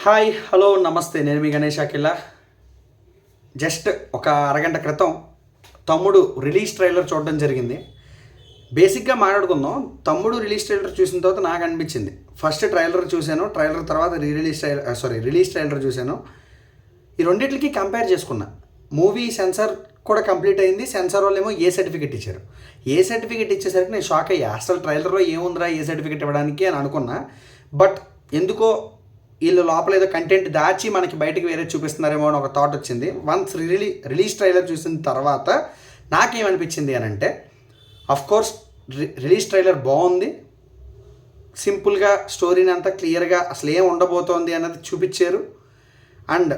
Hi hello నమస్తే, నేను మీ గణేష్ అఖిల. Just ఒక అరగంట క్రితం తమ్ముడు రిలీజ్ ట్రైలర్ చూడడం జరిగింది. బేసిక్గా మాట్లాడుకుందాం. తమ్ముడు రిలీజ్ ట్రైలర్ చూసిన తర్వాత నాకు అనిపించింది, ఫస్ట్ ట్రైలర్ చూశాను, ట్రైలర్ తర్వాత రిలీజ్ ట్రైలర్ చూశాను. ఈ రెండింటికి కంపేర్ చేసుకున్నా. మూవీ సెన్సార్ కూడా కంప్లీట్ అయింది. సెన్సార్ వాళ్ళు ఏమో ఏ సర్టిఫికెట్ ఇచ్చారు. ఏ సర్టిఫికెట్ ఇచ్చేసరికి నేను షాక్ అయ్యా. అసలు ట్రైలర్లో ఏముందిరా ఏ సర్టిఫికెట్ ఇవ్వడానికి అని అనుకున్నా. బట్ ఎందుకో వీళ్ళు లోపల ఏదో కంటెంట్ దాచి మనకి బయటకు వేరే చూపిస్తున్నారేమో అని ఒక థాట్ వచ్చింది. వన్స్ రిలీజ్ ట్రైలర్ చూసిన తర్వాత నాకేమనిపించింది అని అంటే, అఫ్కోర్స్ రిలీజ్ ట్రైలర్ బాగుంది. సింపుల్గా స్టోరీని అంతా క్లియర్గా అసలు ఏం ఉండబోతోంది అన్నది చూపించారు. అండ్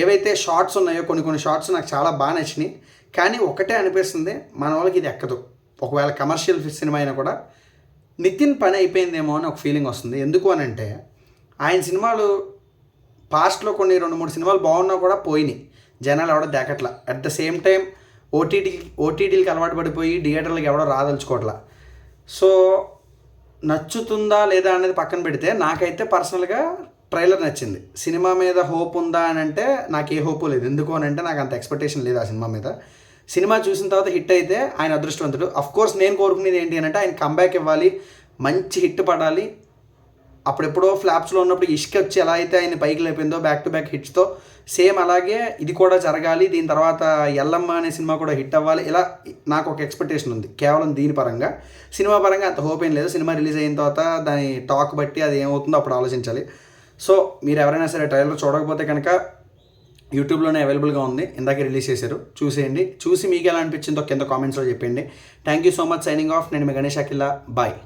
ఏవైతే షార్ట్స్ ఉన్నాయో కొన్ని షార్ట్స్ నాకు చాలా బాగా నచ్చినాయి. కానీ ఒకటే అనిపిస్తుంది, మన వాళ్ళకి ఇది ఎక్కదు. ఒకవేళ కమర్షియల్ సినిమా అయినా కూడా నితిన్ పని అయిపోయిందేమో అని ఒక ఫీలింగ్ వస్తుంది. ఎందుకు అని అంటే, ఆయన సినిమాలు పాస్ట్లో కొన్ని 2-3 సినిమాలు బాగున్నా కూడా పోయినాయి, జనాలు ఎవడో దేకట్లా. అట్ ద సేమ్ టైం ఓటీటీలకి అలవాటు పడిపోయి థియేటర్లకు ఎవడో రాదలుచుకోవట్లా. సో నచ్చుతుందా లేదా అనేది పక్కన పెడితే నాకైతే పర్సనల్గా ట్రైలర్ నచ్చింది. సినిమా మీద హోప్ ఉందా అని అంటే నాకు ఏ హోపు లేదు. ఎందుకు అని అంటే నాకు అంత ఎక్స్పెక్టేషన్ లేదు ఆ సినిమా మీద. సినిమా చూసిన తర్వాత హిట్ అయితే ఆయన అదృష్టవంతుడు. అఫ్కోర్స్ నేను కోరుకునేది ఏంటి అని అంటే, ఆయన కంబ్యాక్ ఇవ్వాలి, మంచి హిట్ పడాలి. అప్పుడెప్పుడో ఫ్లాప్స్లో ఉన్నప్పుడు ఇష్క వచ్చి ఎలా అయితే ఆయన పైకి లేపిందో బ్యాక్ టు బ్యాక్ హిట్స్తో, సేమ్ అలాగే ఇది కూడా జరగాలి. దీని తర్వాత ఎల్లమ్మ అనే సినిమా కూడా హిట్ అవ్వాలి. ఇలా నాకు ఒక ఎక్స్పెక్టేషన్ ఉంది. కేవలం దీని పరంగా, సినిమా పరంగా అంత హోప్ ఏం లేదు. సినిమా రిలీజ్ అయిన తర్వాత దాని టాక్ బట్టి అది ఏమవుతుందో అప్పుడు ఆలోచించాలి. సో మీరు ఎవరైనా సరే ట్రైలర్ చూడకపోతే కనుక యూట్యూబ్లోనే అవైలబుల్గా ఉంది. ఇందాకే రిలీజ్ చేశారు, చూసేయండి. చూసి మీకు ఎలా అనిపించిందో కింద కామెంట్స్లో చెప్పండి. Thank you so much. Signing off. నేను మీ గణేష్ అఖిల. బాయ్.